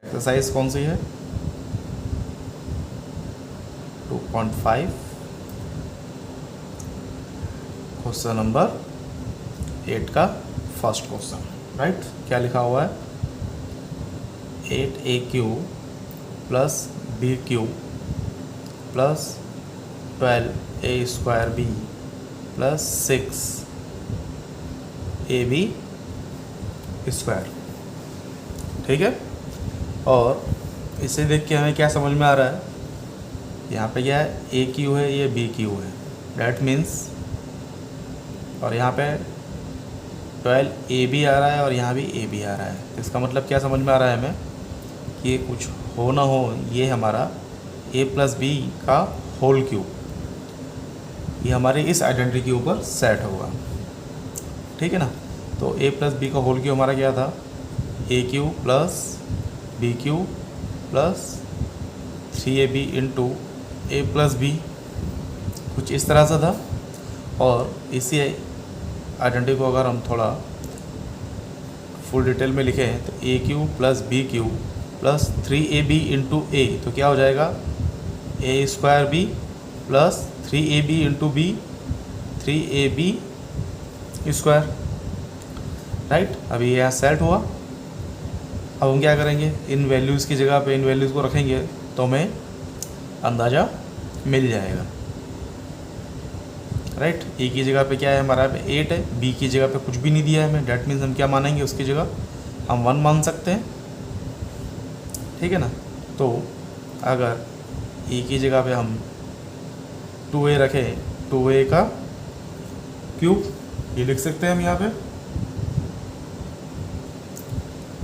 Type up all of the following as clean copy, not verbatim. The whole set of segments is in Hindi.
एक्सरसाइज कौन सी है? 2.5 क्वेश्चन नंबर 8 का फर्स्ट क्वेश्चन, राइट। क्या लिखा हुआ है? 8AQ plus BQ plus 12A² B plus 6AB², ठीक है। और इसे देख के हमें क्या समझ में आ रहा है? यहाँ पे क्या है? AQ है, ये BQ है, डैट मीन्स, और यहाँ पे 12AB आ रहा है और यहाँ भी AB आ रहा है। तो इसका मतलब क्या समझ में आ रहा है हमें कि ये कुछ हो ना हो, ये हमारा A प्लस B का होल क्यूब, ये हमारे इस आइडेंटिटी के ऊपर सेट होगा, ठीक है ना। तो A प्लस B का होल क्यूब हमारा क्या था? AQ plus BQ plus 3AB into A plus B, कुछ इस तरह से था। और इसी आइडेंटिटी को अगर हम थोड़ा फुल डिटेल में लिखें तो AQ plus BQ plus 3AB into A, तो क्या हो जाएगा? A² B plus 3AB into B, 3AB², right. अभी यह सेट हुआ। अब हम क्या करेंगे? इन वैल्यूज़ की जगह पे इन वैल्यूज़ को रखेंगे तो हमें अंदाज़ा मिल जाएगा, राइट। ए की जगह पे क्या है हमारा? 8 है। बी की जगह पे कुछ भी नहीं दिया है हमें, डैट मीन्स हम क्या मानेंगे? उसकी जगह हम 1 मान सकते हैं, ठीक है ना। तो अगर ए की जगह पे हम 2A रखें, 2A का क्यूब, ये लिख सकते हैं हम यहाँ पे,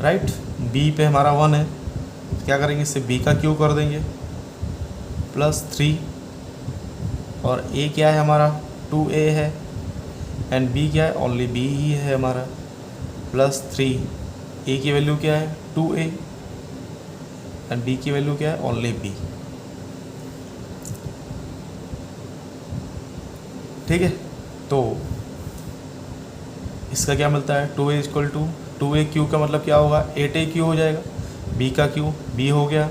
राइट। बी पे हमारा 1 है, तो क्या करेंगे? इससे बी का क्यूब कर देंगे प्लस 3, और ए क्या है हमारा? 2A है, एंड बी क्या है? ओनली बी ही है हमारा, प्लस 3। ए की वैल्यू क्या है? 2A, एंड बी की वैल्यू क्या है? ओनली बी, ठीक है। तो इसका क्या मिलता है? 2A equal to 2A cube का मतलब क्या होगा? 8A क्यूब हो जाएगा। बी का क्यूब बी हो गया,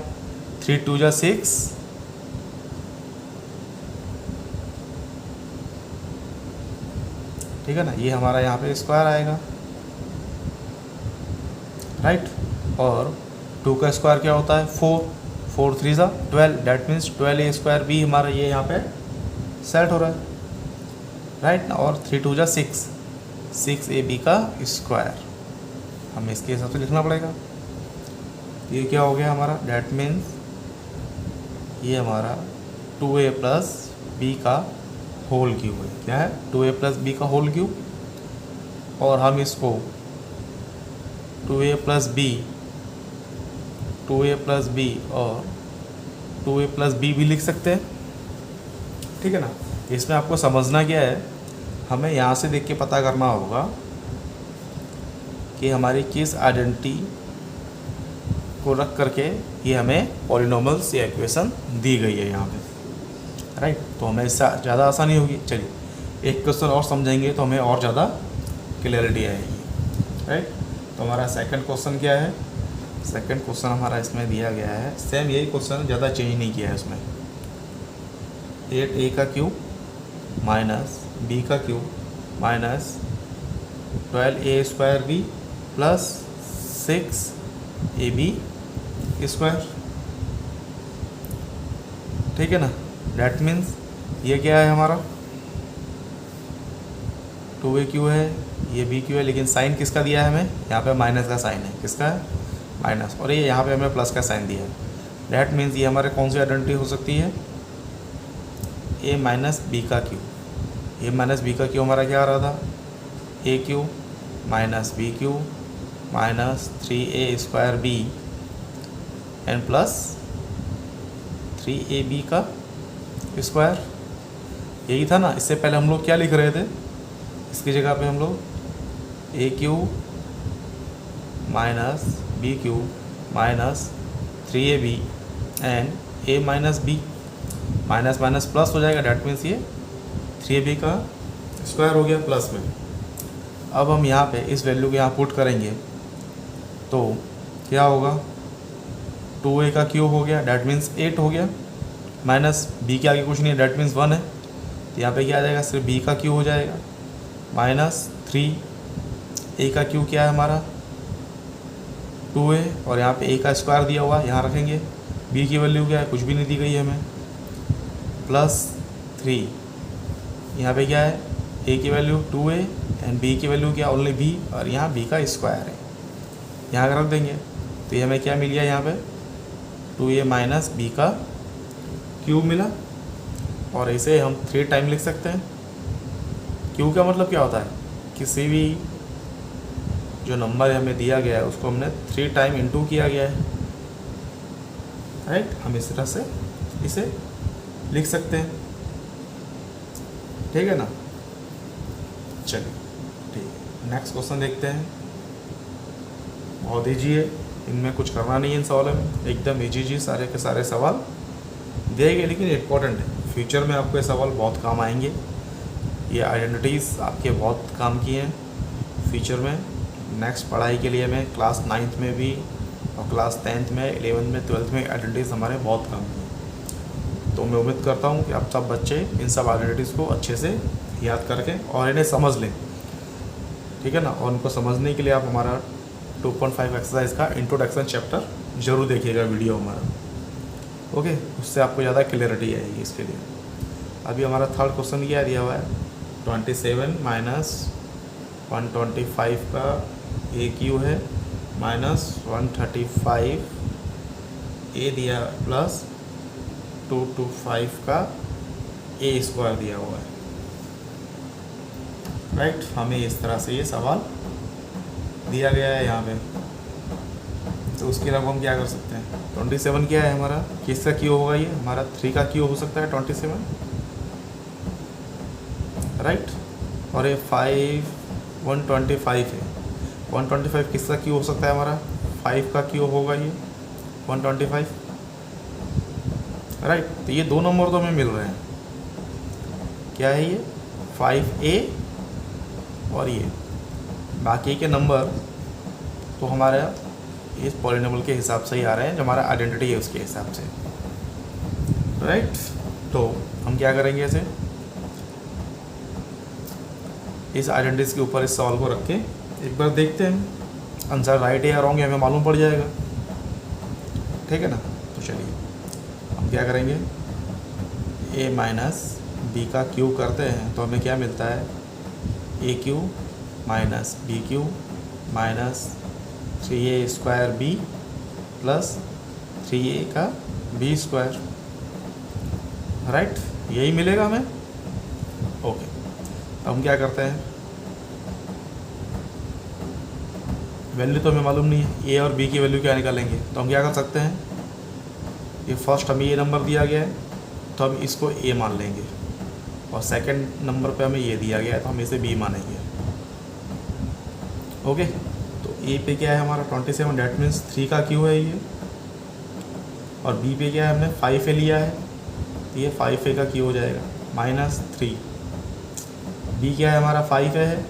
3 2 जा 6, ठीक है ना। ये हमारा यहाँ पे स्क्वायर आएगा, राइट। और 2 का स्क्वायर क्या होता है? 4, 4 3 जा 12, डैट मीन्स 12A² B हमारा ये यहाँ पे सेट हो रहा है, राइट ना। और 3 2 जा 6, 6AB का स्क्वायर, हमें इसके हिसाब से लिखना पड़ेगा। ये क्या हो गया हमारा? डैट मीन्स ये हमारा 2A प्लस B का होल क्यूब है। क्या है? 2A प्लस B का होल क्यूब। और हम इसको 2A plus B, 2A plus B और 2A प्लस B भी लिख सकते हैं, ठीक है ना। इसमें आपको समझना क्या है? हमें यहाँ से देख के पता करना होगा कि हमारी किस आइडेंटिटी को रख करके ये हमें पॉलिनोमियल्स या इक्वेशन दी गई है यहाँ पे, राइट। तो हमें इससे ज़्यादा आसानी होगी। चलिए एक क्वेश्चन और समझेंगे तो हमें और ज़्यादा क्लियरिटी आएगी, राइट। तो हमारा सेकंड क्वेश्चन क्या है? सेकंड क्वेश्चन हमारा इसमें दिया गया है, सेम यही क्वेश्चन, ज़्यादा चेंज नहीं किया है उसमें। 8A का क्यूब माइनस B का cube minus 12A² B plus 6AB², ठीक है ना। डैट मीन्स ये क्या है हमारा? 2AQ है, ये BQ है, लेकिन साइन किसका दिया है हमें? यहाँ पे माइनस का साइन है। किसका है? माइनस। और ये यहाँ पे हमें प्लस का साइन दिया है। डैट मीन्स ये हमारे कौन सी आइडेंटिटी हो सकती है? A माइनस B का क्यूब। A माइनस B का क्यूब हमारा क्या आ रहा था? AQ minus BQ minus 3A² B and plus 3AB का स्क्वायर, यही था ना। इससे पहले हम लोग क्या लिख रहे थे? इसकी जगह पे हम लोग AQ minus BQ minus 3AB and A minus B, minus minus plus हो जाएगा, डैट मीन्स ये 3AB का स्क्वायर हो गया प्लस में। अब हम यहाँ पे इस वैल्यू को यहाँ पुट करेंगे तो क्या होगा? 2a का क्यूब हो गया, डैट मीन्स 8 हो गया, माइनस b के आगे कुछ नहीं है, डैट मीन्स 1 है, तो यहाँ पे क्या आ जाएगा, सिर्फ b का क्यूब हो जाएगा, माइनस 3a का क्यूब क्या है हमारा 2a, और यहाँ पे a का स्क्वायर दिया हुआ है, यहाँ रखेंगे, b की वैल्यू क्या है, कुछ भी नहीं दी गई है हमें, प्लस 3, यहाँ पे क्या है, a की वैल्यू 2a एंड b की वैल्यू क्या, ओनली b, और यहाँ b का स्क्वायर है, यहाँ रख देंगे, तो ये हमें क्या मिल गया, यहाँ पे 2a माइनस b का क्यूब मिला, और इसे हम 3 टाइम लिख सकते हैं। क्यूब का मतलब क्या होता है, किसी भी जो नंबर हमें दिया गया है उसको हमने 3 टाइम इंटू किया गया है, राइट। हम इस तरह से इसे लिख सकते हैं, ठीक है ना। चलिए ठीक है, नेक्स्ट क्वेश्चन देखते हैं। बहुत ईजी है, इनमें कुछ करना नहीं है, इन सवालों में एकदम ईजी सारे के सारे सवाल दिए गए, लेकिन इम्पोर्टेंट है, फ्यूचर में आपको ये सवाल बहुत काम आएंगे। ये आइडेंटिटीज़ आपके बहुत काम की हैं फ्यूचर में, नेक्स्ट पढ़ाई के लिए में क्लास 9th में भी और क्लास 10th में, 11th में, 12th में आइडेंटिटीज़ हमारे बहुत काम की हैं। तो मैं उम्मीद करता हूँ कि आप सब बच्चे इन सब आइडेंटिटीज़ को अच्छे से याद करके और इन्हें समझ लें, ठीक है ना। और उनको समझने के लिए आप हमारा 2.5 एक्सरसाइज का इंट्रोडक्शन चैप्टर ज़रूर देखिएगा वीडियो हमारा, ओके। उससे आपको ज़्यादा क्लियरिटी आएगी इसके लिए। अभी हमारा थर्ड क्वेश्चन क्या दिया हुआ है, 27 माइनस 125 का ए क्यू है, माइनस 135 ए दिया, प्लस 225 का ए स्क्वायर दिया हुआ है, राइट। हमें इस तरह से ये सवाल दिया गया है यहाँ पे, तो उसके अलावा हम क्या कर सकते हैं, 27 क्या है हमारा, किसका क्यू होगा, ये हमारा 3 का क्यू हो सकता है 27, राइट। और ये 125 है, 125 किसका क्यू हो सकता है हमारा, 5 का क्यू होगा ये 125, राइट। तो ये 2 नंबर तो हमें मिल रहे हैं, क्या है ये 5a और ये बाकी के नंबर तो हमारे इस पॉलिनोमियल के हिसाब से ही आ रहे हैं, जो हमारा आइडेंटिटी है उसके हिसाब से, राइट। तो हम क्या करेंगे, ऐसे इस आइडेंटिटीज के ऊपर इस सवाल को रख के एक बार देखते हैं आंसर राइट है या रॉन्ग है, हमें मालूम पड़ जाएगा, ठीक है ना। तो चलिए हम क्या करेंगे, a माइनस बी का क्यू करते हैं, तो हमें क्या मिलता है, A cube minus B cube minus 3a square B plus 3a का बी स्क्वायर, राइट। यही मिलेगा हमें, ओके। अब हम क्या करते हैं, वैल्यू तो हमें मालूम नहीं है, ए और बी की वैल्यू क्या निकालेंगे, तो हम क्या कर सकते हैं, ये फर्स्ट हमें ये नंबर दिया गया है तो हम इसको ए मान लेंगे, और सेकंड नंबर पे हमें ये दिया गया है तो हम इसे बी मानेंगे, ओके। तो ए पे क्या है हमारा 27, डैट मीन्स 3 का क्यू है ये, और बी पे क्या है, हमने 5a लिया है, तो ये 5a का क्यू हो जाएगा, माइनस 3, बी क्या है हमारा 5a है,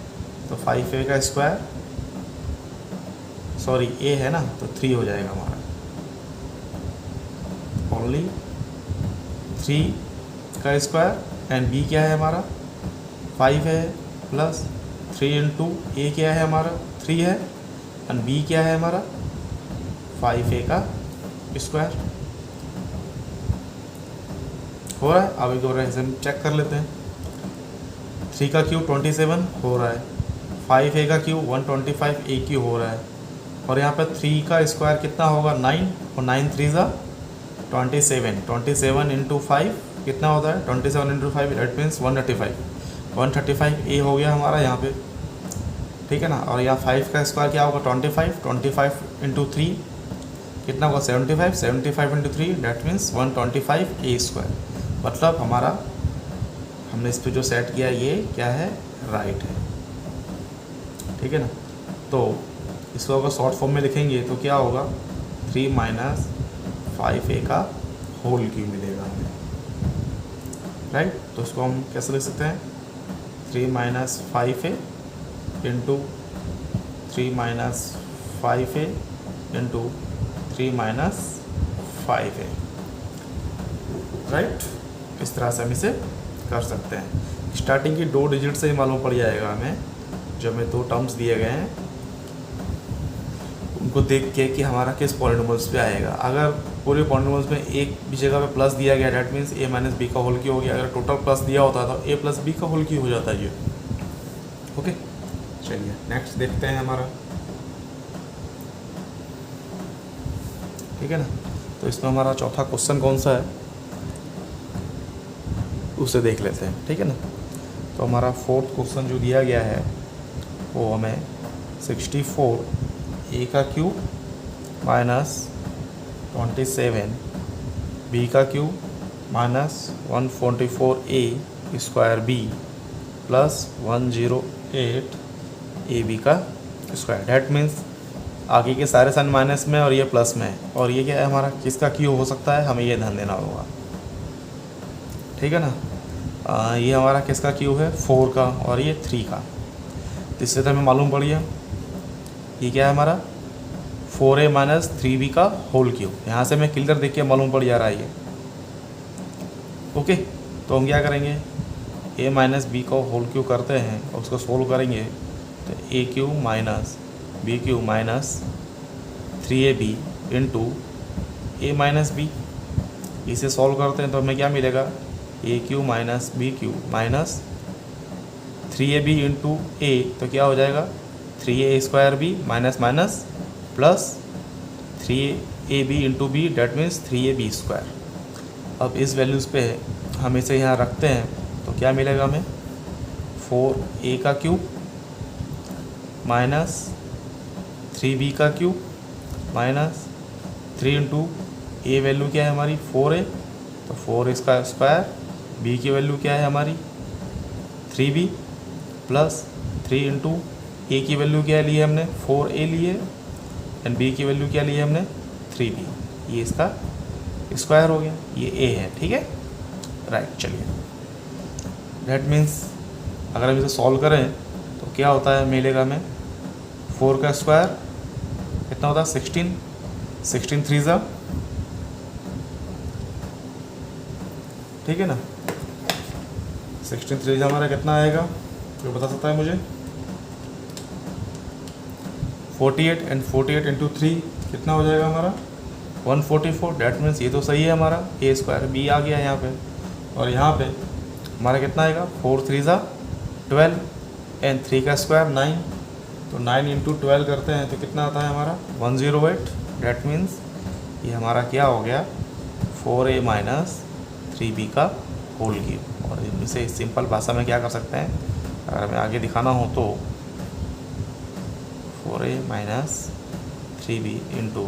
तो 5a का स्क्वायर, सॉरी ए है ना, तो 3 हो जाएगा हमारा, ओनली 3 का स्क्वायर, एंड बी क्या है हमारा 5 है, प्लस 3 इंटू ए क्या है हमारा 3 है, एंड बी क्या है हमारा 5a का स्क्वायर, हो रहा है। अब एक बार इसे हम चेक कर लेते हैं, 3 का क्यू 27 हो रहा है, 5a का क्यू 125 ए क्यू हो रहा है, और यहाँ पर 3 का स्क्वायर कितना होगा 9, और 9 3 ज़ा 27, 27 इंटू 5 कितना होता है 27 इंटू 5, दैट मीन्स 135 ए हो गया हमारा यहाँ पे, ठीक है ना। और यहाँ 5 का स्क्वायर क्या होगा 25 इंटू 3 कितना होगा 75 into 3, that means 125 A square, मतलब हमारा हमने इस पर जो सेट किया ये क्या है, राइट है, ठीक है ना। तो इसको अगर शॉर्ट फॉर्म में लिखेंगे तो क्या होगा, 3 माइनस 5a का होल क्यू मिलेगा हमें, राइट। तो इसको हम कैसे लिख सकते हैं, 3 minus 5a into 3 minus 5a into 3 minus 5 है, राइट। इस तरह से हम इसे कर सकते हैं। स्टार्टिंग की 2 डिजिट से ही मालूम पड़ जाएगा हमें, जो हमें 2 टर्म्स दिए गए हैं उनको देख के कि हमारा किस पॉलिनोमियल्स पे आएगा। अगर पूरे पॉलिनोमियल्स में एक भी जगह पे प्लस दिया गया, that means a minus B का होल क्यूब हो गया। अगर टोटल प्लस दिया होता तो a प्लस बी का होल क्यूब हो जाता है ये। ओके, चलिए नेक्स्ट देखते हैं हमारा, ठीक है ना। तो इसमें हमारा चौथा क्वेश्चन कौन सा है उसे देख लेते हैं, ठीक है ना। तो हमारा 4th क्वेश्चन जो दिया गया है वो हमें 64 a का क्यूब माइनस 27 b का cube minus 144 a square b plus 108 A B का स्क्वायर। डैट मीन्स आगे के सारे साइन माइनस में और ये प्लस में है, और ये क्या है हमारा किसका क्यूब हो सकता है, हमें ये ध्यान देना होगा, ठीक है ना। ये हमारा किसका क्यूब है, 4 का, और ये 3 का। तो इससे तो हमें मालूम पड़ गया ये क्या है हमारा 4a माइनस 3b का होल क्यूब। यहाँ से हमें क्लियर देख के मालूम पड़ जा रहा है ये। ओके, तो हम क्या करेंगे, a माइनस बी का होल क्यूब करते हैं और उसको सोल्व करेंगे। तो a cube minus B cube minus 3ab into A minus B, इसे सॉल्व करते हैं तो हमें क्या मिलेगा, a cube minus B cube minus 3ab into A, तो क्या हो जाएगा 3a square B minus minus plus 3ab into B, that means 3ab square. अब इस वैल्यूज़ पे हम इसे यहाँ रखते हैं तो क्या मिलेगा हमें, 4a का क्यूब माइनस 3b का क्यूब माइनस 3 इंटू ए वैल्यू क्या है हमारी 4a, तो 4 इसका स्क्वायर, b की वैल्यू क्या है हमारी 3b प्लस 3 इंटू ए की वैल्यू क्या ली है हमने 4a लिए, एंड b की वैल्यू क्या ली है हमने 3b, ये इसका स्क्वायर हो गया, ये a है, ठीक है, राइट। चलिए, दैट मीन्स अगर हम इसे सॉल्व करें तो क्या होता है, मिलेगा हमें 4 का स्क्वायर कितना होता है 16, 16 3 ज़ा, ठीक है ना। 16 3 ज़ा हमारा कितना आएगा, जो बता सकता है मुझे, 48, एंड 48 इंटू 3 कितना हो जाएगा हमारा 144। डैट मीन्स ये तो सही है हमारा, a स्क्वायर b आ गया यहाँ पे, और यहाँ पे हमारा कितना आएगा 4 3 ज़ा 12, एंड 3 का स्क्वायर 9, तो 9 इंटू 12 करते हैं तो कितना आता है हमारा 108। डैट मीन्स ये हमारा क्या हो गया 4a माइनस 3b का होल क्यूब। और इसे सिंपल भाषा में क्या कर सकते हैं, अगर हमें आगे दिखाना हो तो 4a minus 3b into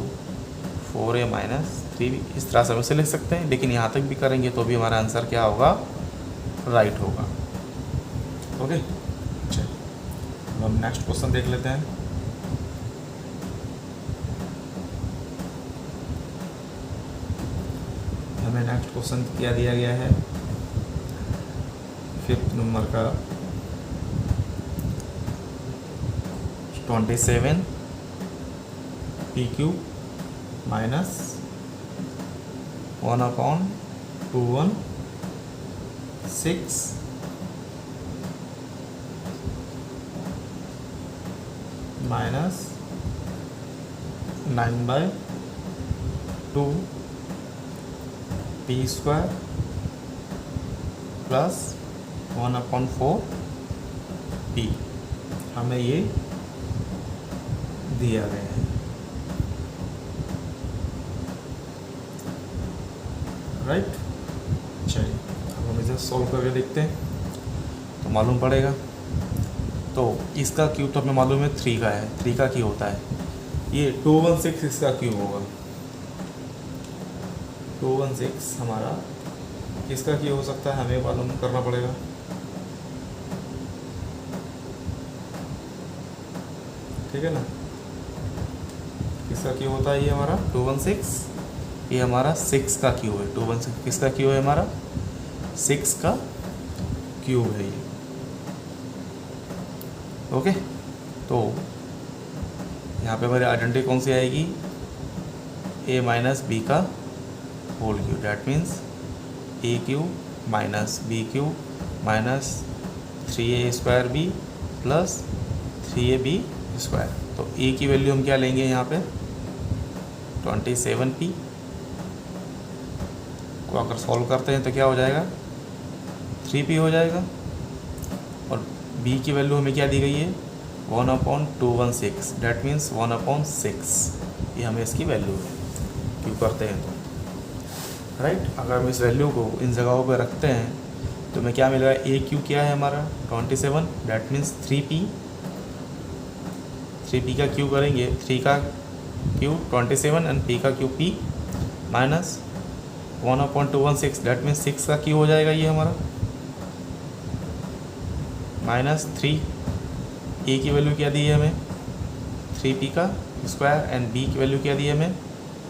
4a minus 3b, इस तरह से हम इसे लिख सकते हैं। लेकिन यहाँ तक भी करेंगे तो भी हमारा आंसर क्या होगा, राइट होगा। ओके, चलिए हम नेक्स्ट क्वेश्चन देख लेते हैं। हमें नेक्स्ट क्वेश्चन क्या दिया गया है, 5th नंबर का 27 P cube minus 1/216 minus 9/2 P square plus 1/4 P, हमें ये दिया गया है, राइट। चलिए अब हम इसे सॉल्व करके देखते हैं तो मालूम पड़ेगा। तो इसका क्यूब तो हमें मालूम है 3 का है, 3 का क्यूब होता है, ये 216 इसका क्यूब होगा, 216 हमारा किसका क्यूब हो सकता है, हमें मालूम करना पड़ेगा। ठीक है ना, किसका क्यूब होता है ये हमारा 216, ये हमारा 6 का क्यूब है। 216 किसका क्यूब है हमारा 6 का क्यूब है ये। ओके, तो यहाँ पे हमारी आइडेंटिटी कौन सी आएगी, a माइनस बी का whole cube, that means A cube minus B cube minus 3a² B plus 3ab²। तो ए की वैल्यू हम क्या लेंगे यहाँ पे 27p को अगर सॉल्व करते हैं तो क्या हो जाएगा 3p हो जाएगा। और b की वैल्यू हमें क्या दी गई है 1/216, डैट मीन्स 1/6, ये हमें इसकी वैल्यू है क्यों करते हैं तो राइट। अगर हम इस वैल्यू को इन जगहों पर रखते हैं तो हमें क्या मिलेगा ए क्यू क्या है हमारा 27, डैट मीन्स 3p का क्यू करेंगे 3 का क्यू 27 एंड p का Q p minus 1/216, that means 6 का क्यू हो जाएगा ये हमारा माइनस 3। ए की वैल्यू क्या दी है हमें 3p का स्क्वायर एंड b की वैल्यू क्या दी है हमें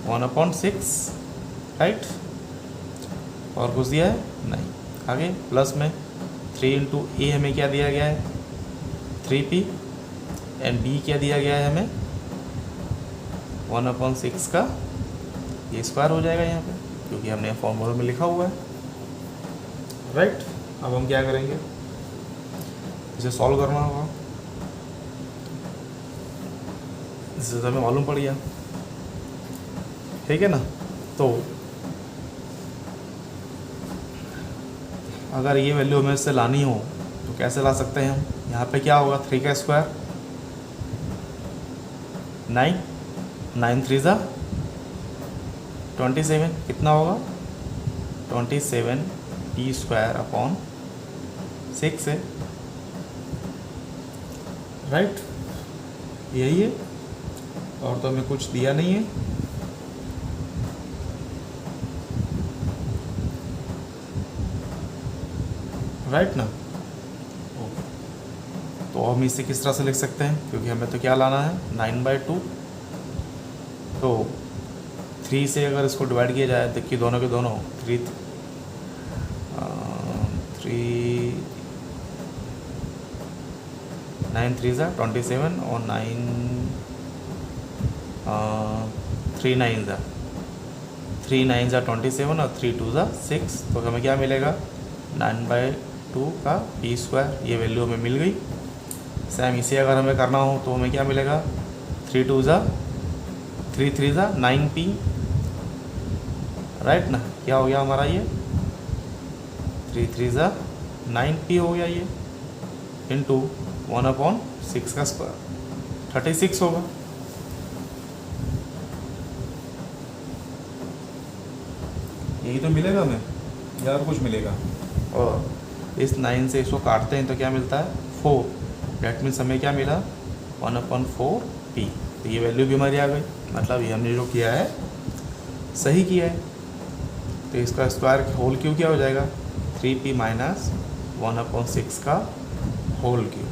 1/6, राइट। और कुछ दिया है नहीं। आगे प्लस में 3 इंटू ए हमें क्या दिया गया है 3p एंड b क्या दिया गया है हमें 1/6 का ये स्क्वायर हो जाएगा यहाँ पे क्योंकि हमने फॉर्मूला में लिखा हुआ है, राइट। अब हम क्या करेंगे इसे सॉल्व करना होगा, इससे हमें मालूम पड़ गया, ठीक है ना। तो अगर ये वैल्यू हमें इससे लानी हो तो कैसे ला सकते हैं हम। यहाँ पे क्या होगा 3 का स्क्वायर 9, 9 3 ज़ा 27, कितना होगा 27p² है, राइट। यही है और तो हमें कुछ दिया नहीं है, राइट ना। ओके, तो हम इसे किस तरह से लिख सकते हैं क्योंकि हमें तो क्या लाना है 9/2। तो 3 से अगर इसको डिवाइड किया जाए तो कि दोनों के दोनों 3 9 3 ज़ा 27 और 3 9 ज़ा 27 और 3 2 ज़ा 6। तो हमें क्या मिलेगा 9/2 का p², ये वैल्यू हमें मिल गई। सेम इसे अगर हमें करना हो तो हमें क्या मिलेगा 3 2 ज़ा 3 3 ज़ा 9p, राइट ना। क्या हो गया हमारा ये 3 3 ज़ा 9p हो गया ये इंटू 1/6 का स्क्वायर 36 होगा। यही तो मिलेगा हमें या और कुछ मिलेगा। और इस 9 से इसको काटते हैं तो क्या मिलता है 4, डैट मीन्स हमें क्या मिला 1/4p। तो ये वैल्यू भी हमारी आ गई, मतलब ये हमने जो किया है सही किया है। तो इसका स्क्वायर होल क्यू क्या हो जाएगा 3p माइनस 1/6 का होल क्यू,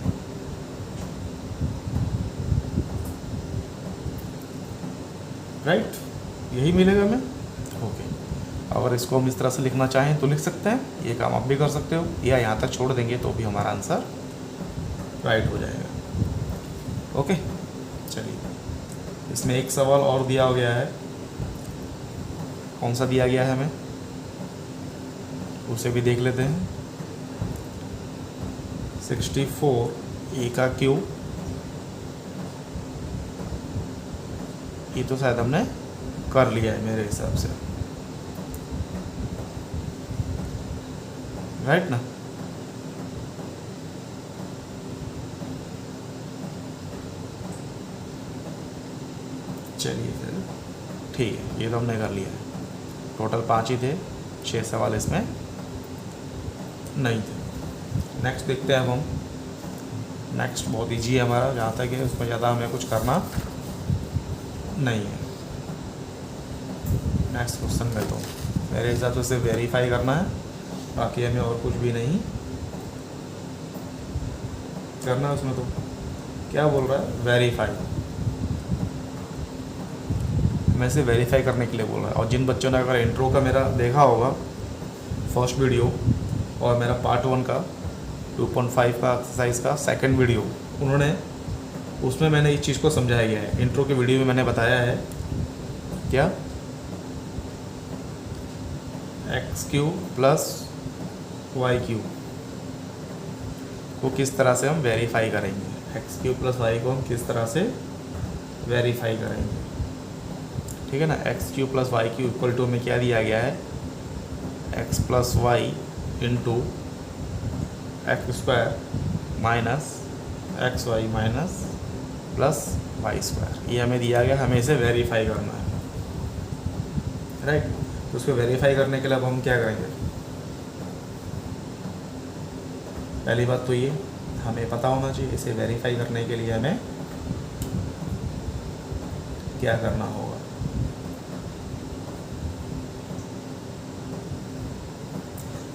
राइट। यही मिलेगा हमें। ओके, अगर इसको हम इस तरह से लिखना चाहें तो लिख सकते हैं, ये काम आप भी कर सकते हो, या यहाँ तक छोड़ देंगे तो भी हमारा आंसर राइट हो जाएगा। ओके, चलिए इसमें एक सवाल और दिया गया है, कौन सा दिया गया है हमें उसे भी देख लेते हैं। 64 ए का क्यूब, ये तो शायद हमने कर लिया है मेरे हिसाब से, राइट ना। चलिए फिर ठीक है, ये तो हमने कर लिया है। टोटल 5 ही थे, 6 सवाल इसमें नहीं थे। नेक्स्ट देखते हैं अब हम। नेक्स्ट बहुत ईजी है हमारा, जहाँ तक है उसमें ज़्यादा हमें कुछ करना नहीं है। नेक्स्ट क्वेश्चन में तो मेरे हिसाब से सिर्फ वेरीफाई करना है, बाकी हमें और कुछ भी नहीं करना। उसमें तो क्या बोल रहा है वेरीफाई, मैं से वेरीफाई करने के लिए बोल रहा है। और जिन बच्चों ने अगर इंट्रो का मेरा देखा होगा फर्स्ट वीडियो और मेरा पार्ट 1 का 2.5 का एक्सरसाइज का सेकंड वीडियो, उन्होंने उसमें मैंने इस चीज़ को समझाया गया है। इंट्रो के वीडियो में मैंने बताया है क्या X cube plus Y cube को किस तरह से हम वेरीफाई करेंगे, एक्स क्यू प्लस वाई को हम किस तरह से वेरीफाई करेंगे, ठीक है ना। X cube plus Y cube equal to में क्या दिया गया है, X plus Y into X square minus X Y minus plus Y square, ये हमें दिया गया, हमें इसे वेरीफाई करना है, राइट। तो उसको वेरीफाई करने के लिए अब हम क्या करेंगे, पहली बात तो ये हमें पता होना चाहिए इसे वेरीफाई करने के लिए हमें क्या करना होगा।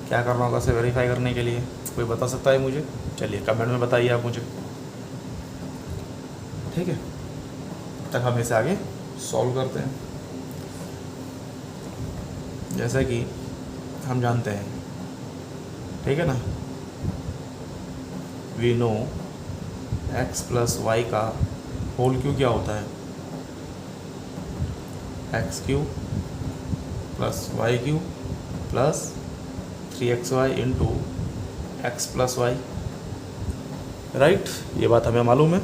क्या करना होगा इसे वेरीफाई करने के लिए, कोई बता सकता है मुझे? चलिए कमेंट में बताइए आप मुझे, ठीक है। तब तक हम इसे आगे सॉल्व करते हैं। जैसा कि हम जानते हैं, ठीक है ना, we know X plus Y का होल क्यू क्या होता है, X cube plus Y cube plus 3xy into X plus Y, right. ये बात हमें मालूम है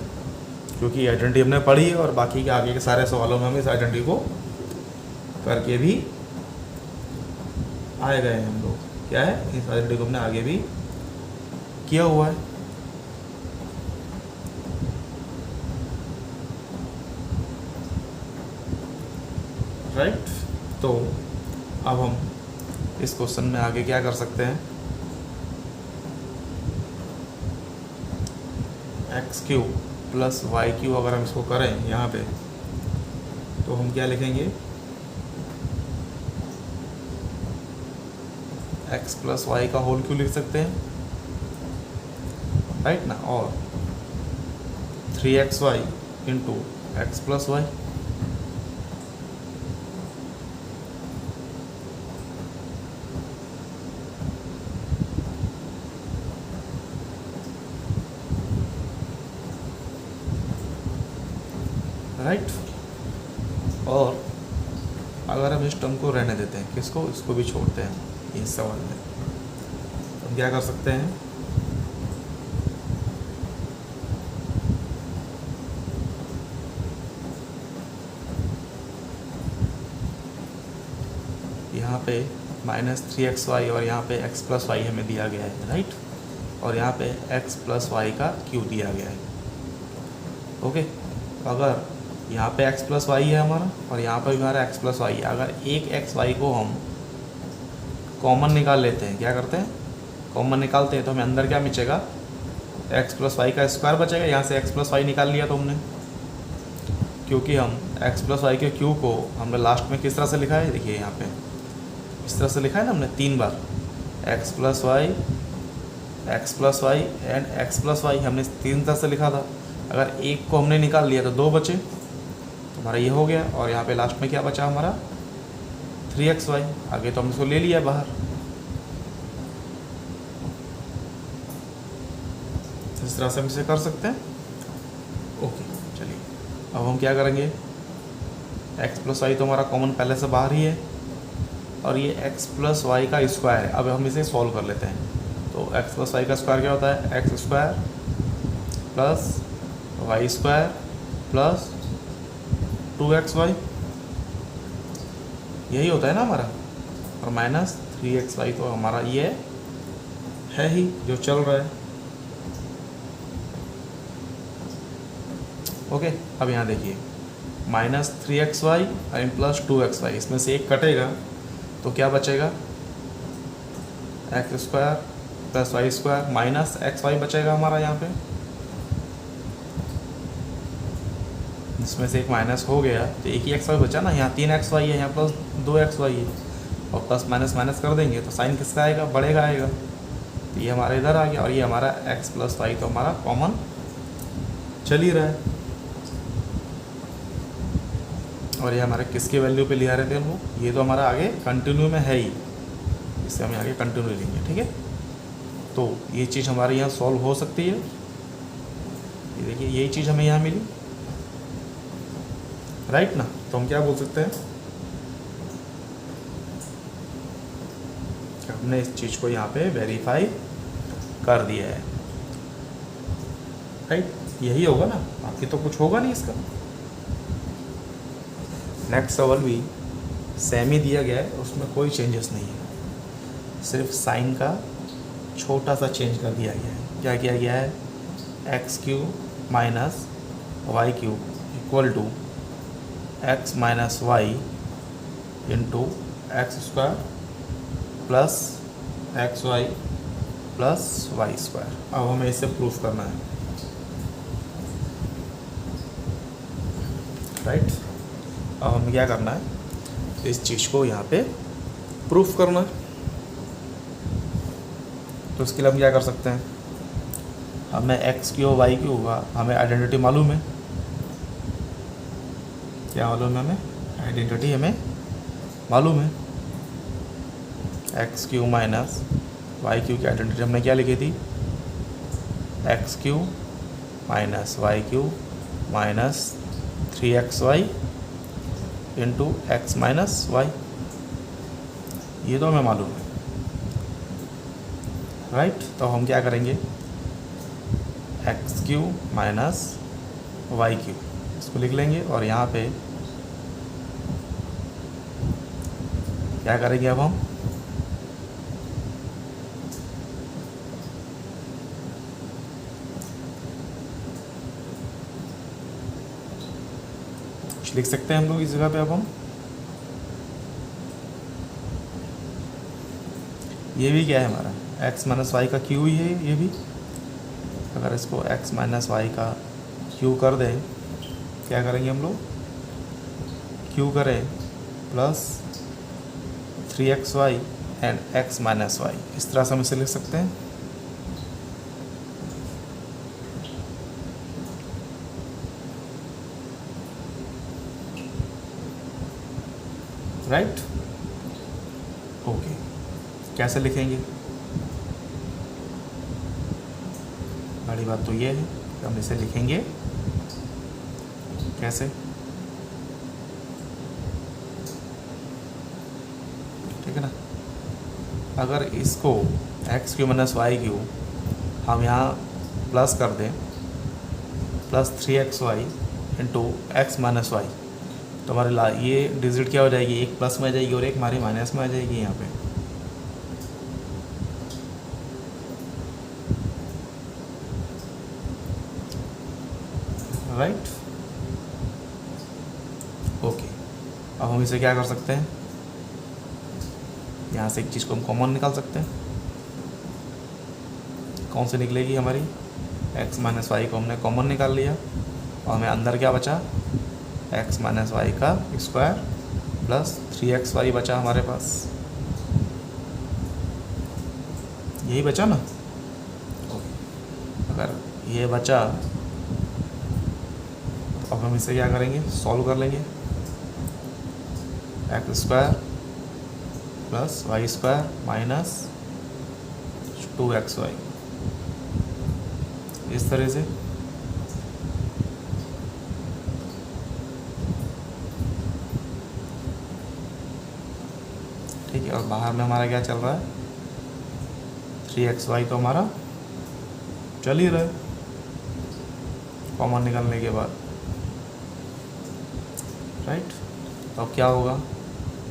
क्योंकि आइडेंटिटी हमने पढ़ी है और बाकी के आगे के सारे सवालों में हम इस आइडेंटिटी को करके भी आए गए हैं हम लोग, क्या है, इस आइडेंटिटी को हमने आगे भी किया हुआ है, राइट। तो अब हम इस क्वेश्चन में आगे क्या कर सकते हैं, X cube plus Y cube अगर हम इसको करें यहाँ पे तो हम क्या लिखेंगे, एक्स प्लस वाई का होल क्यू लिख सकते हैं, राइट ना, और 3xy into X plus Y, right. और अगर हम इस टर्म को रहने देते हैं, किसको, इसको भी छोड़ते हैं इस सवाल में, तो हम क्या कर सकते हैं, यहाँ पे -3xy और यहाँ पे x प्लस वाई हमें दिया गया है, राइट, और यहाँ पे x प्लस वाई का क्यू दिया गया है, ओके। अगर यहाँ पे x प्लस वाई है हमारा और यहाँ पर भी हमारा x प्लस वाई है, अगर एक एक्स वाई को हम कॉमन निकाल लेते हैं, क्या करते हैं, कॉमन निकालते हैं, तो हमें अंदर क्या बचेगा, x प्लस वाई का स्क्वायर बचेगा। यहाँ से x प्लस वाई निकाल लिया तो हमने, क्योंकि हम x प्लस वाई के क्यू को हमने लास्ट में किस तरह से लिखा है, देखिए यहाँ पे इस तरह से लिखा है ना हमने 3 बार, x plus Y and x plus Y हमने 3 तरह से लिखा था। अगर एक को हमने निकाल लिया तो 2 बचे, तो हमारा ये हो गया, और यहाँ पे लास्ट में क्या बचा हमारा 3xy, आगे तो हम इसको ले लिया बाहर। इस तरह से हम इसे कर सकते हैं, ओके। चलिए अब हम क्या करेंगे, x प्लस वाई तो हमारा कॉमन पहले से बाहर ही है, और ये x प्लस वाई का स्क्वायर है। अब हम इसे सॉल्व कर लेते हैं, तो x प्लस वाई का स्क्वायर क्या होता है, X square plus Y square plus 2xy, यही होता है ना हमारा, और माइनस 3xy तो हमारा ये है ही जो चल रहा है, ओके। अब यहाँ देखिए -3xy एंड प्लस 2xy, इसमें से एक कटेगा तो क्या बचेगा, X square plus Y square minus xy बचेगा हमारा यहाँ पे, इसमें से एक माइनस हो गया तो एक ही xy बचा ना, यहाँ 3xy है, यहाँ प्लस 2xy है, और प्लस माइनस माइनस कर देंगे तो साइन किसका आएगा, बढ़ेगा आएगा, तो ये हमारा इधर आ गया, और ये हमारा x प्लस वाई तो हमारा कॉमन चल ही रहा है, और ये हमारे किसके वैल्यू पे लिया रहे थे हम लोग, ये तो हमारा आगे कंटिन्यू में है ही, इससे हमें आगे कंटिन्यू लेंगे, ठीक है। तो ये चीज़ हमारे यहाँ सॉल्व हो सकती है, ये देखिए यही चीज़ हमें यहाँ मिली, राइट ना। तो हम क्या बोल सकते हैं, हमने इस चीज़ को यहाँ पे वेरीफाई कर दिया है, राइट। यही होगा ना, बाकी तो कुछ होगा नहीं इसका। नेक्स्ट सवाल भी सेम ही दिया गया है, उसमें कोई चेंजेस नहीं है, सिर्फ साइन का छोटा सा चेंज कर दिया गया है। क्या किया गया है, X cube minus Y cube equal to X minus Y into X square plus X Y plus Y square. अब हमें इसे प्रूफ करना है, राइट। अब हमें क्या करना है, इस चीज़ को यहाँ पे प्रूफ करना है। तो उसके लिए हम क्या कर सकते हैं, हमें एक्स क्यू वाई क्यू होगा, हमें आइडेंटिटी मालूम है। क्या मालूम है हमें, आइडेंटिटी हमें मालूम है। X cube minus Y cube की आइडेंटिटी हमने क्या लिखी थी, X cube minus Y cube minus 3xy into X minus Y, ये तो हमें मालूम है, राइट। तो हम क्या करेंगे, X cube minus Y cube इसको लिख लेंगे, और यहाँ पे क्या करेंगे अब हम, कुछ लिख सकते हैं हम लोग इस जगह पे। अब हम ये भी क्या है हमारा, एक्स माइनस वाई का क्यू ही है ये भी। अगर इसको एक्स माइनस वाई का क्यू कर दें, क्या करेंगे हम लोग, क्यू करें plus 3xy and X minus Y, इस तरह से हम इसे लिख सकते हैं, राइट। ओके, कैसे लिखेंगे, बड़ी बात तो ये है कि हम इसे लिखेंगे कैसे, ठीक है ना। अगर इसको X cube minus Y cube हम यहाँ प्लस कर दें, plus 3xy into X minus Y, तो हमारे ये डिजिट क्या हो जाएगी, एक प्लस में आ जाएगी और एक हमारी माइनस में आ जाएगी यहाँ पे, राइट। ओके, अब हम इसे क्या कर सकते हैं, यहाँ से एक चीज़ को हम कॉमन निकाल सकते हैं। कौन सी निकलेगी हमारी, एक्स माइनस वाई को हमने कॉमन निकाल लिया, और हमें अंदर क्या बचा, एक्स माइनस वाई का स्क्वायर प्लस 3xy बचा हमारे पास, यही बचा ना। अगर ये बचा तो अब हम इसे क्या करेंगे, सॉल्व कर लेंगे। X square plus Y square minus 2xy, इस तरह से। ठीक है, और बाहर में हमारा क्या चल रहा है, 3xy तो हमारा चल ही रहा है कॉमन निकालने के बाद, राइट। तो अब क्या होगा,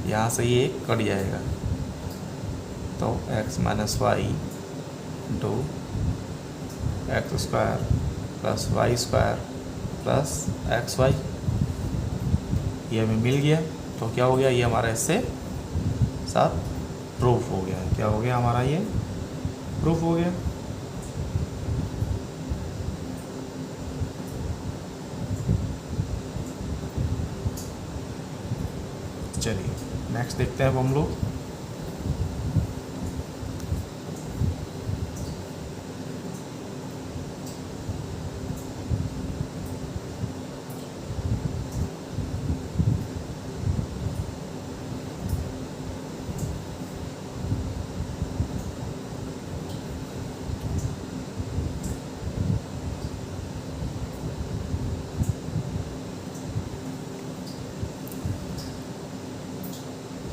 यहाँ से ये कट जाएगा, तो X minus Y into X square plus Y square plus X Y, ये हमें मिल गया। तो क्या हो गया, ये हमारा इससे साथ प्रूफ हो गया। क्या हो गया हमारा, ये प्रूफ हो गया। चलिए नेक्स्ट देखते हैं अब हम लोग।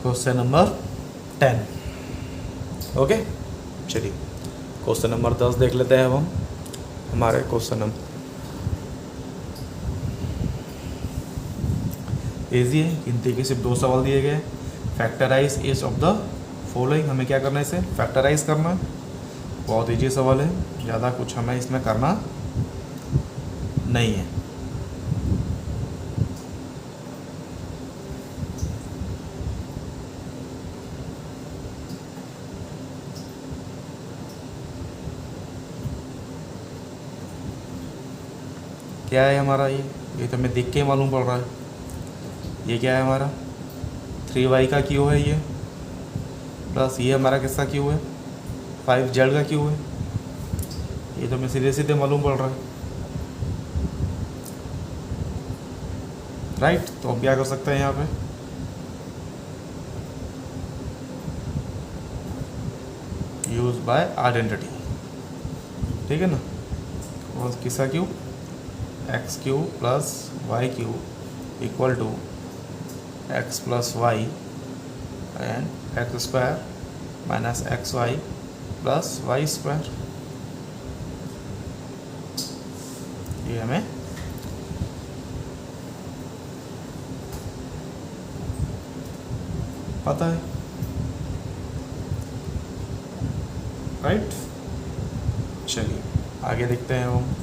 क्वेश्चन नंबर 10, ओके, चलिए क्वेश्चन नंबर 10 देख लेते हैं अब हम। हमारे क्वेश्चन नंबर ईजी है, गिनती के सिर्फ 2 सवाल दिए गए। Factorise each of the following, हमें क्या करना है, इसे फैक्टराइज करना है। बहुत ईजी सवाल है, ज़्यादा कुछ हमें इसमें करना नहीं है। क्या है हमारा ये तो हमें देख के मालूम पड़ रहा है। ये क्या है हमारा 3y का क्यू है ये, प्लस ये हमारा किसका क्यू है 5z का क्यू है। ये तो हमें सीधे सीधे मालूम पड़ रहा है, राइट। तो हम क्या कर सकते हैं यहाँ पे, यूज बाय आइडेंटिटी, ठीक है ना। और किसका cube X cube plus Y cube equal to X plus Y and X square minus X Y plus Y square. ये हमें पता है, राइट। चलिए आगे देखते हैं हम।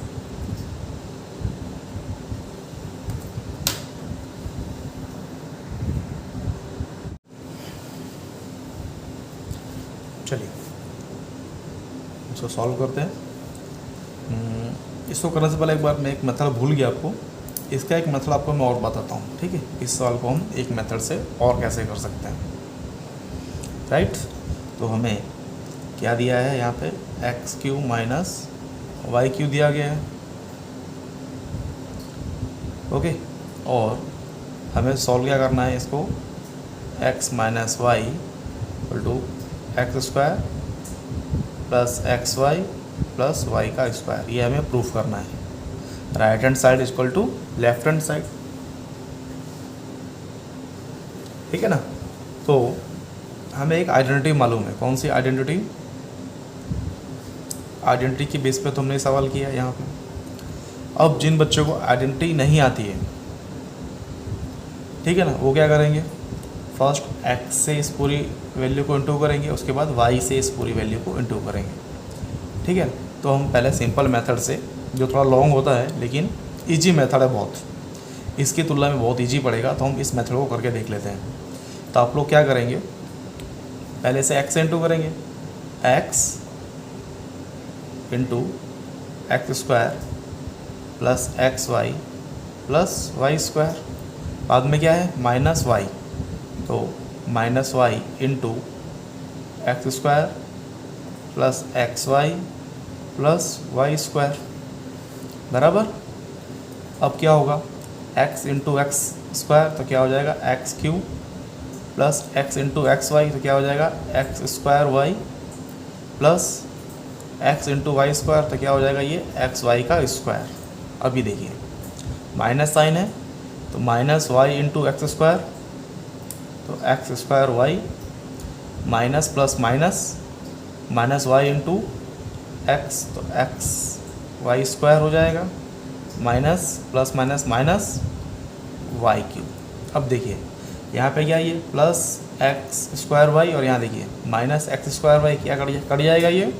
चलिए इसको सॉल्व करते हैं। इसको करने से पहले एक बार मैं एक मेथड भूल गया आपको, इसका एक मेथड आपको मैं और बताता हूँ, ठीक है। इस सवाल को हम एक मेथड से और कैसे कर सकते हैं, राइट। तो हमें क्या दिया है यहाँ पे X cube minus Y cube दिया गया है, ओके। और हमें सॉल्व क्या करना है इसको, X minus Y equal to X square plus X Y plus Y का स्क्वायर, ये हमें प्रूफ करना है। Right hand side equal to left hand side, ठीक है ना। तो हमें एक आइडेंटिटी मालूम है, कौन सी आइडेंटिटी, आइडेंटिटी की बेस पे तो हमने सवाल किया है यहाँ पे। अब जिन बच्चों को आइडेंटिटी नहीं आती है, ठीक है ना, वो क्या करेंगे, फर्स्ट एक्स से इस पूरी वैल्यू को इंटू करेंगे, उसके बाद वाई से इस पूरी वैल्यू को इंटू करेंगे, ठीक है। तो हम पहले सिंपल मेथड से, जो थोड़ा लॉन्ग होता है लेकिन इजी मेथड है बहुत, इसकी तुलना में बहुत इजी पड़ेगा, तो हम इस मेथड को करके देख लेते हैं। तो आप लोग क्या करेंगे, पहले से एक्स इंटू करेंगे, X into X square plus X Y plus Y square, बाद में क्या है माइनस वाई, तो minus Y into X square plus X Y plus Y square बराबर। अब क्या होगा, x इंटू एक्स स्क्वायर तो क्या हो जाएगा X cube plus x into X Y तो क्या हो जाएगा X square Y plus x into Y square तो क्या हो जाएगा ये एक्स वाई का स्क्वायर। अभी देखिए माइनस साइन है तो minus Y into X square, तो X square Y minus plus minus minus Y into X, तो एक्स वाई स्क्वायर हो जाएगा minus plus minus minus Y cube. अब देखिए यहाँ पे क्या ये प्लस एक्स स्क्वायर वाई और यहाँ देखिए माइनस एक्स स्क्वायर वाई, क्या कट जाएगा ये,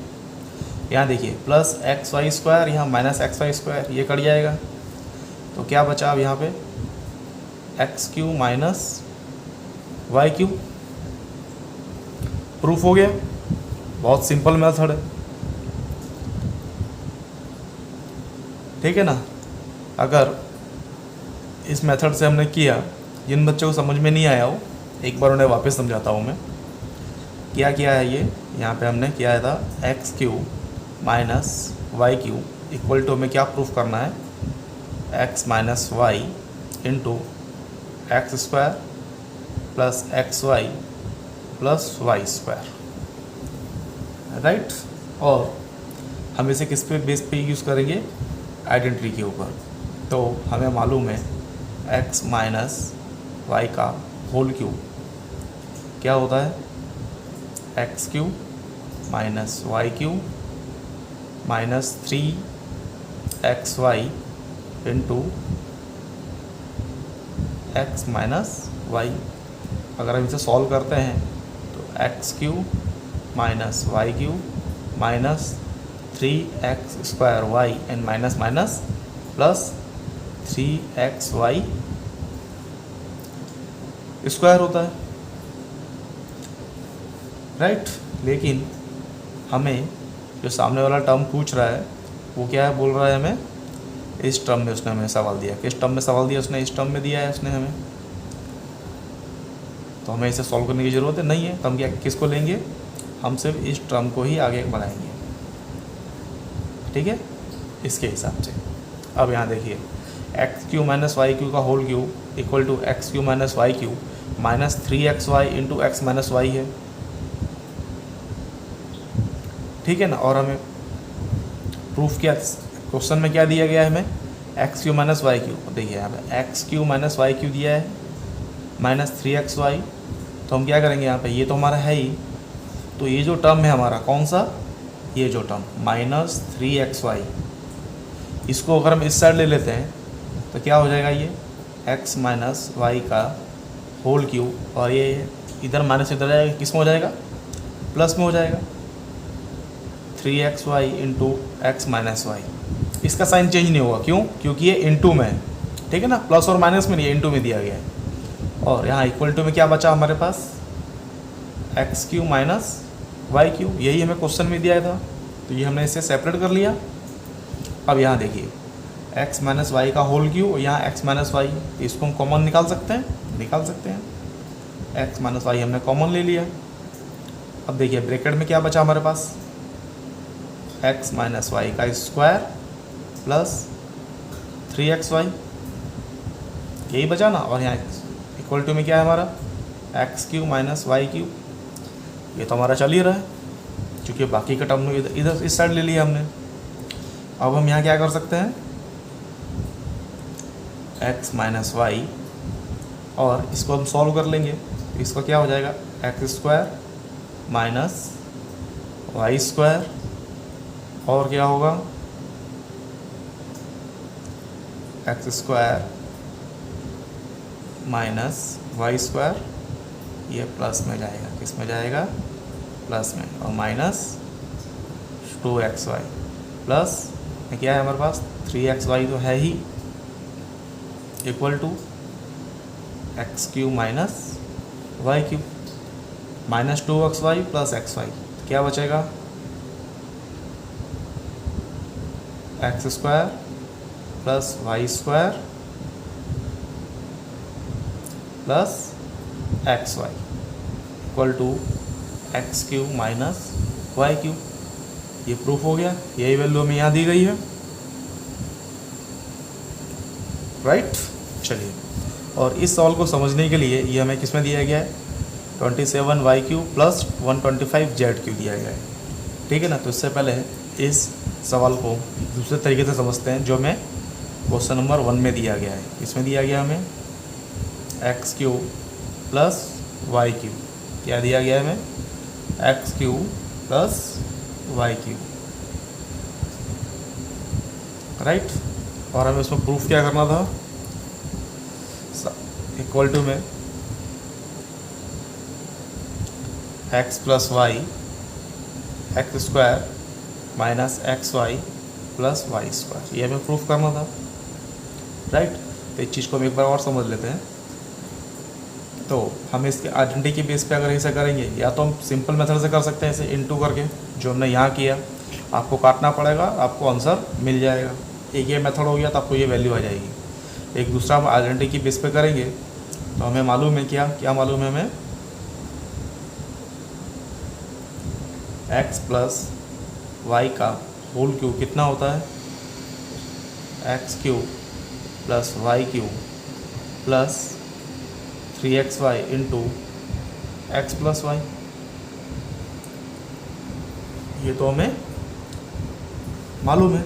यहाँ देखिए प्लस एक्स वाई स्क्वायर, यहाँ माइनस एक्स वाई स्क्वायर, ये कट जाएगा। तो क्या बचा अब यहाँ पे X cube minus Y cube, proof हो गया। बहुत सिंपल मेथड है, ठीक है ना। अगर इस मेथड से हमने किया, जिन बच्चों को समझ में नहीं आया हो एक बार उन्हें वापस समझाता हूँ मैं। क्या किया है ये, यहाँ पे हमने किया था X cube minus Y cube equal to, हमें क्या प्रूफ करना है X minus Y into X square plus X Y plus Y square, right. और हम इसे किस पे बेस पे यूज़ करेंगे, आइडेंटिटी के ऊपर। तो हमें मालूम है x माइनस वाई का होल क्यूब क्या होता है X cube minus Y cube minus 3xy into X minus Y. अगर हम इसे सॉल्व करते हैं तो X cube minus Y cube minus 3x² Y and minus minus plus 3xy square होता है, राइट। लेकिन हमें जो सामने वाला टर्म पूछ रहा है वो क्या है, बोल रहा है हमें इस टर्म में उसने हमें सवाल दिया। किस टर्म में सवाल दिया उसने? इस टर्म में दिया है उसने हमें। तो हमें इसे सॉल्व करने की ज़रूरत है नहीं है, तो हम क्या किसको लेंगे? हम सिर्फ इस टर्म को ही आगे बढ़ाएंगे, ठीक है, इसके हिसाब से। अब यहाँ देखिए X cube minus Y cube का whole cube equal to X cube minus Y cube minus 3xy into X minus Y है, ठीक है ना। और हमें प्रूफ क्या, क्वेश्चन में क्या दिया गया है हमें? X cube minus Y cube. देखिए यहाँ पे X cube minus Y cube दिया है माइनस 3xy। तो हम क्या करेंगे यहाँ पे, ये तो हमारा है ही, तो ये जो टर्म है हमारा कौन सा, ये जो टर्म माइनस 3xy, इसको अगर हम इस साइड ले लेते हैं तो क्या हो जाएगा, ये x माइनस वाई का होल क्यू, और ये इधर माइनस इधर जाएगा, किस में हो जाएगा? प्लस में हो जाएगा, 3xy into X minus Y. इसका साइन चेंज नहीं होगा, क्यों? क्योंकि ये इंटू में है, ठीक है ना, प्लस और माइनस में नहीं, इंटू में दिया गया है। और यहाँ इक्वल टू में क्या बचा हमारे पास? X cube minus Y cube, यही हमें क्वेश्चन में दिया था, तो ये हमने इसे सेपरेट कर लिया। अब यहाँ देखिए एक्स माइनस वाई का होल क्यू, यहाँ एक्स माइनस वाई, इसको हम कॉमन निकाल सकते हैं, एक्स माइनस वाई हमने कॉमन ले लिया। अब देखिए ब्रैकेट में क्या बचा हमारे पास? एक्स माइनस वाई का स्क्वायर प्लस 3xy, यही बचा ना। और यहाँ इक्वल टू में क्या है हमारा? X cube minus Y cube, ये तो हमारा चल ही रहा है, क्योंकि बाकी का टर्म इधर इस साइड ले लिया हमने। अब हम यहाँ क्या कर सकते हैं, एक्स माइनस वाई, और इसको हम सॉल्व कर लेंगे, तो इसका क्या हो जाएगा? X square minus Y square, और क्या होगा? X square minus Y square, ये प्लस में जाएगा, किस में जाएगा? प्लस में, और माइनस 2xy प्लस क्या है हमारे पास? 3xy तो है ही, equal to X cube minus Y cube minus 2xy plus xy, क्या बचेगा? X square plus Y square plus X Y equal to X cube minus Y cube. ये प्रूफ हो गया, यही वैल्यू हमें यहाँ दी गई है, राइट। चलिए, और इस सवाल को समझने के लिए ये हमें किस में दिया गया है? 27y³ प्लस 125z³ दिया गया है, ठीक है ना। तो इससे पहले इस सवाल को दूसरे तरीके से समझते हैं, जो हमें क्वेश्चन नंबर 1 में दिया गया है। इसमें दिया गया हमें x³ प्लस y³, क्या दिया गया है हमें? x³ plus y³, right. और हमें उसमें प्रूफ क्या करना था? इक्वल टू में x plus Y X square minus X Y plus Y square, ये हमें प्रूफ करना था, राइट। तो इस चीज़ को हम एक बार और समझ लेते हैं। तो हम इसके आइडेंटिटी के बेस पे अगर ऐसा करेंगे, या तो हम सिंपल मेथड से कर सकते हैं, ऐसे इनटू करके, जो हमने यहाँ किया। आपको काटना पड़ेगा, आपको आंसर मिल जाएगा। एक ये मेथड हो गया तो आपको ये वैल्यू आ जाएगी। एक दूसरा हम आइडेंटिटी के बेस पे करेंगे, तो हमें मालूम है क्या मालूम है हमें? x प्लस वाई का होल क्यू कितना होता है? x³ plus y³ plus 3xy into X plus Y. ये तो हमें मालूम है।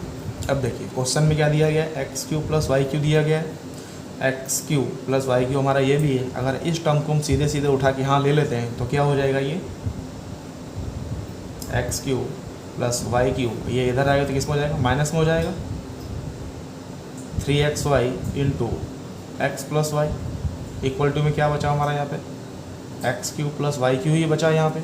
अब देखिए क्वेश्चन में क्या दिया गया है? x³ प्लस y³ दिया गया है। x³ प्लस y³ हमारा ये भी है। अगर इस टर्म को हम सीधे सीधे उठा के यहाँ ले लेते हैं तो क्या हो जाएगा? ये X cube plus Y cube, ये इधर आएगा तो किस में हो जाएगा, माइनस में हो जाएगा। 3xy into X plus Y equal to में क्या बचा हमारा यहाँ पे, X cube plus Y cube ही बचा यहाँ पे,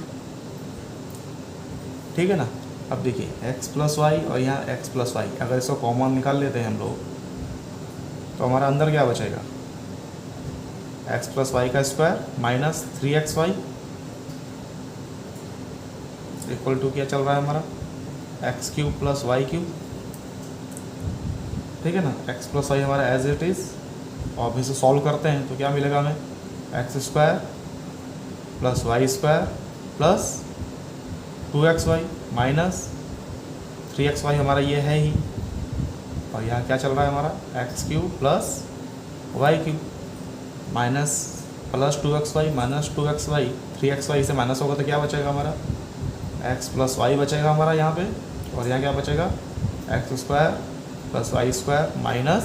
ठीक है ना। अब देखिए एक्स प्लस वाई और यहाँ एक्स प्लस वाई, अगर इसको कॉमन निकाल लेते हैं हम लोग तो हमारा अंदर क्या बचेगा, एक्स प्लस वाई का square minus 3xy equal to क्या चल रहा है हमारा, X cube plus Y cube, ठीक है ना। एक्स प्लस वाई हमारा एज इट इज़, और अभी इसे सॉल्व करते हैं तो क्या मिलेगा हमें, X square plus Y square plus 2xy minus 3xy हमारा ये है ही, और यहाँ क्या चल रहा है हमारा, X cube plus Y cube minus plus 2xy minus 2xy, 3xy से माइनस होगा तो क्या बचेगा हमारा, एक्स प्लस वाई बचेगा हमारा यहाँ पे, और यहाँ क्या बचेगा, X square plus Y square minus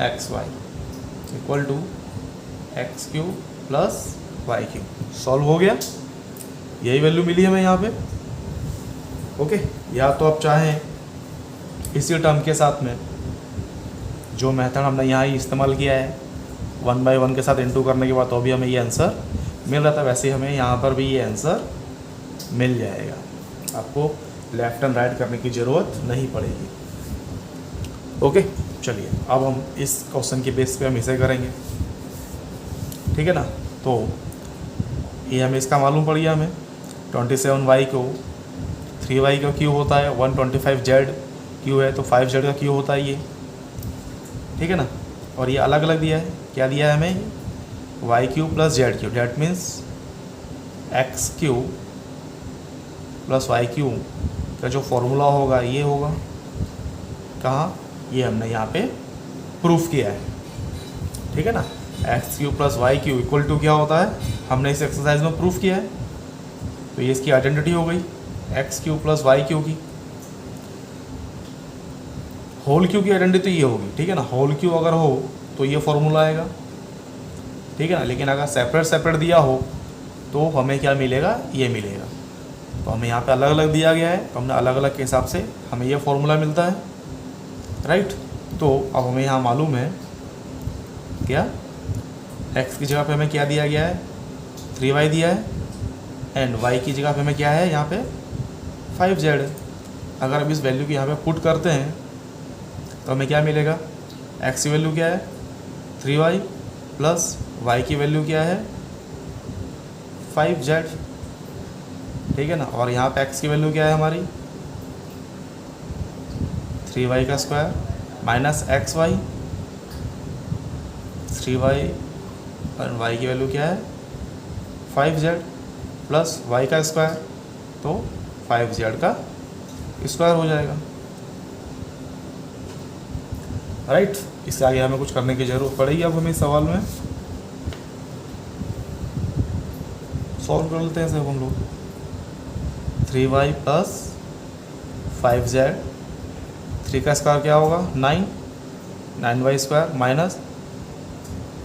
X Y equal to X cube plus Y cube. Solve हो गया, यही वैल्यू मिली हमें यहाँ पे। ओके, या तो आप चाहें इसी टर्म के साथ में जो मेथड हमने यहाँ ही इस्तेमाल किया है 1 by 1 के साथ इनटू करने के बाद तो अभी हमें ये आंसर मिल रहा था, वैसे हमें यहाँ पर भी ये आंसर मिल जाएगा, आपको लेफ्ट एंड राइट करने की ज़रूरत नहीं पड़ेगी। ओके, चलिए अब हम इस क्वेश्चन के बेस पे हम इसे करेंगे, ठीक है ना। तो ये हमें इसका मालूम पड़ गया, हमें 27y को 3y का क्यू होता है, 125z क्यू है तो 5z का क्यू होता है ये, ठीक है ना। और ये अलग अलग दिया है, क्या दिया है हमें, Y cube plus Z cube, that means X cube plus Y cube का जो फॉर्मूला होगा ये होगा, कहाँ, ये हमने यहाँ पे प्रूफ किया है, ठीक है ना। X cube plus Y cube equal to क्या होता है, हमने इस एक्सरसाइज में प्रूफ किया है, तो ये इसकी आइडेंटिटी हो गई X cube plus Y cube की। होल क्यू की आइडेंटिटी ये होगी, ठीक है ना। होल क्यू अगर हो तो ये फॉर्मूला आएगा, ठीक है ना, लेकिन अगर सेपरेट सेपरेट दिया हो तो हमें क्या मिलेगा, ये मिलेगा। तो हमें यहाँ पे अलग अलग दिया गया है तो हमने अलग अलग के हिसाब से हमें ये फॉर्मूला मिलता है, राइट। तो अब हमें यहाँ मालूम है क्या, x की जगह पे हमें क्या दिया गया है, 3y दिया है, एंड y की जगह पे हमें क्या है यहाँ पे 5z। अगर अब इस वैल्यू को यहाँ पे पुट करते हैं तो हमें क्या मिलेगा, x की वैल्यू क्या है 3y प्लस y की वैल्यू क्या है 5z, ठीक है ना। और यहाँ पे x की वैल्यू क्या है हमारी 3y का स्क्वायर माइनस xy, 3y और y की वैल्यू क्या है 5z प्लस y का स्क्वायर, तो 5z का स्क्वायर हो जाएगा, राइट। इससे आगे हमें कुछ करने की ज़रूरत पड़ेगी। अब हमें इस सवाल में सॉल्व कर लेते हैं सब हम लोग। 3y प्लस 5z, 3 का स्क्वायर क्या होगा 9, 9y स्क्वायर माइनस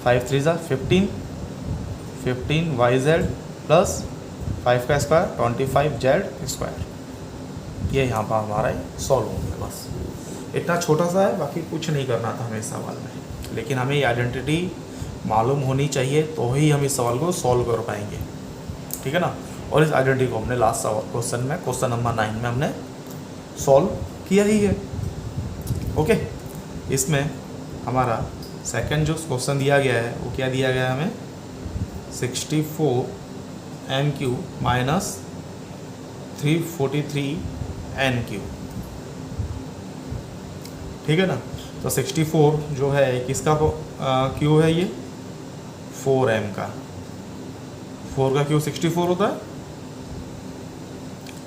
5 3 ज़ा 15, 15yz प्लस 5 का स्क्वायर 25z स्क्वायर। ये यहाँ पर हमारा सॉल्व हो गया, बस इतना छोटा सा है, बाकी कुछ नहीं करना था हमें इस सवाल में, लेकिन हमें ये आइडेंटिटी मालूम होनी चाहिए तो ही हम इस सवाल को सॉल्व कर पाएंगे, ठीक है ना। और इस आइडेंटिटी को हमने लास्ट क्वेश्चन में, क्वेश्चन नंबर 9 में हमने सॉल्व किया ही है। ओके, इसमें हमारा सेकंड जो क्वेश्चन दिया गया है वो क्या दिया गया है हमें, 64 MQ माइनस 343 NQ, ठीक है ना। तो 64 जो है किसका क्यू है, ये 4m का, 4 का क्यू 64 होता है,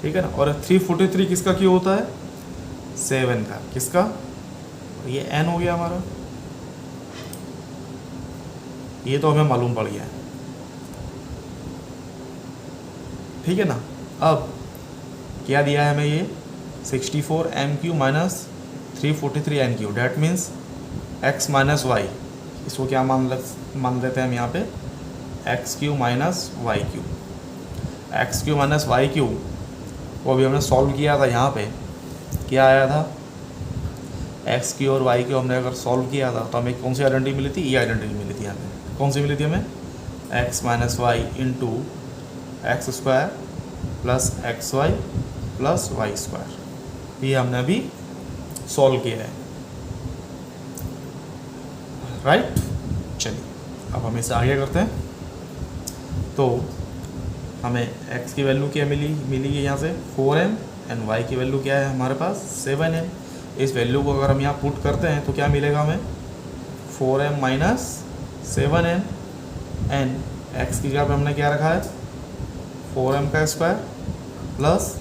ठीक है ना। और 343 किसका क्यू होता है 7 का, किसका, ये n हो गया हमारा, ये तो हमें मालूम पड़ गया है, ठीक है ना। अब क्या दिया है हमें, ये 64 MQ minus 343 NQ, that means x minus Y, इसको क्या मान लेते हैं हम यहाँ पे X cube minus Y cube. X cube minus Y cube वो भी हमने सॉल्व किया था। यहाँ पे क्या आया था, एक्स क्यू और वाई क्यू हमने अगर सॉल्व किया था तो हमें कौन सी आइडेंटिटी मिली थी, ये आइडेंटिटी मिली थी। यहाँ पे कौन सी मिली थी हमें, X minus Y into X square plus X Y plus Y square, ये हमने अभी सॉल्व किया है, राइट। चलिए अब हम इसे आगे करते हैं। तो हमें x की वैल्यू क्या मिली है यहाँ से 4m एंड y की वैल्यू क्या है हमारे पास 7n। इस वैल्यू को अगर हम यहाँ पुट करते हैं तो क्या मिलेगा हमें 4m minus 7n and x की जगह पे हमने क्या रखा है 4m का square plus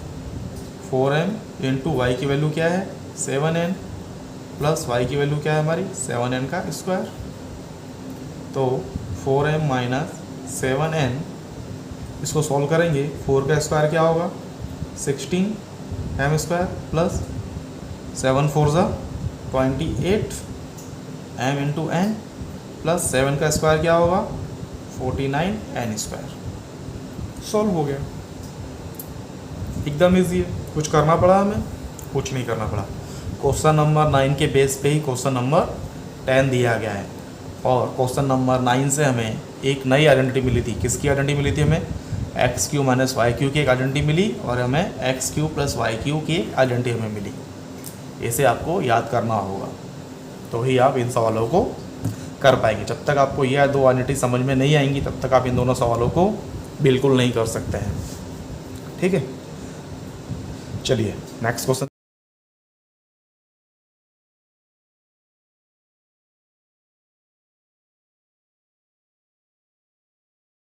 4m into Y की वैल्यू क्या है 7n प्लस y की वैल्यू क्या है हमारी 7n का स्क्वायर। तो 4m माइनस 7n इसको सॉल्व करेंगे, 4 का स्क्वायर क्या होगा 16m स्क्वायर प्लस 7 4 ज़ा 28 m इंटू एन प्लस 7 का स्क्वायर क्या होगा 49n स्क्वायर। सॉल्व हो गया, एकदम इजी है। कुछ करना पड़ा हमें, कुछ नहीं करना पड़ा। क्वेश्चन नंबर 9 के बेस पे ही क्वेश्चन नंबर 10 दिया गया है और क्वेश्चन नंबर 9 से हमें एक नई आइडेंटिटी मिली थी। किसकी आइडेंटिटी मिली थी हमें, X cube minus Y cube की एक आइडेंटिटी मिली और हमें X cube plus Y cube की एक आइडेंटिटी हमें मिली। इसे आपको याद करना होगा तो ही आप इन सवालों को कर पाएंगे। जब तक आपको यह दो आइडेंटिटी समझ में नहीं आएंगी तब तक आप इन दोनों सवालों को बिल्कुल नहीं कर सकते हैं, ठीक है। चलिए नेक्स्ट क्वेश्चन।